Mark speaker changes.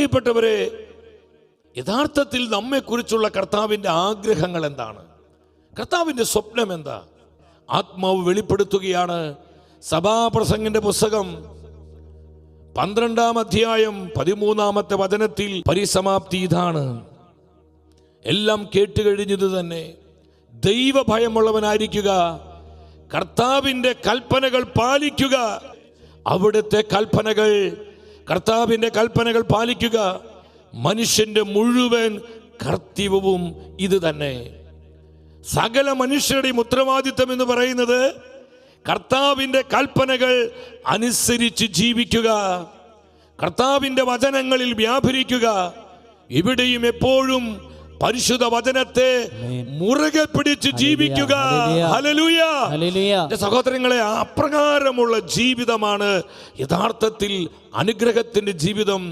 Speaker 1: പ്രിയപ്പെട്ടവരെ, യഥാർത്ഥത്തിൽ നമ്മെക്കുറിച്ചുള്ള കർത്താവിൻ്റെ ആഗ്രഹങ്ങൾ എന്താണ്? കർത്താവിൻ്റെ സ്വപ്നം എന്താ? ആത്മാവ് വെളിപ്പെടുത്തുകയാണ്. സഭാപ്രസംഗിന്റെ പുസ്തകം 12-ാം അധ്യായം 13-ാമത്തെ വചനത്തിൽ പരിസമാപ്തി ഇതാണ്: എല്ലാം കേട്ടുകഴിഞ്ഞത് തന്നെ ദൈവഭയമുള്ളവനായിരിക്കുക, കർത്താവിൻ്റെ കൽപ്പനകൾ പാലിക്കുക. അവിടുത്തെ കൽപ്പനകൾ, കർത്താവിൻ്റെ കൽപ്പനകൾ പാലിക്കുക മനുഷ്യന്റെ മുഴുവൻ കർത്തവ്യവും ഇത് തന്നെ. സകല മനുഷ്യരുടെയും ഉത്തരവാദിത്വം എന്ന് പറയുന്നത് കർത്താവിൻ്റെ കൽപ്പനകൾ അനുസരിച്ച് ജീവിക്കുക, കർത്താവിൻ്റെ വചനങ്ങളിൽ വ്യാപരിക്കുക. ഇവിടെയും എപ്പോഴും പരിശുദ്ധ വചനത്തെ മുറുകെ പിടിച്ച് ജീവിക്കുക. ഹല്ലേലൂയ. സഹോദരങ്ങളെ, അപ്രകാരമുള്ള ജീവിതമാണ് യഥാർത്ഥത്തിൽ അനുഗ്രഹത്തിൻ്റെ ജീവിതം.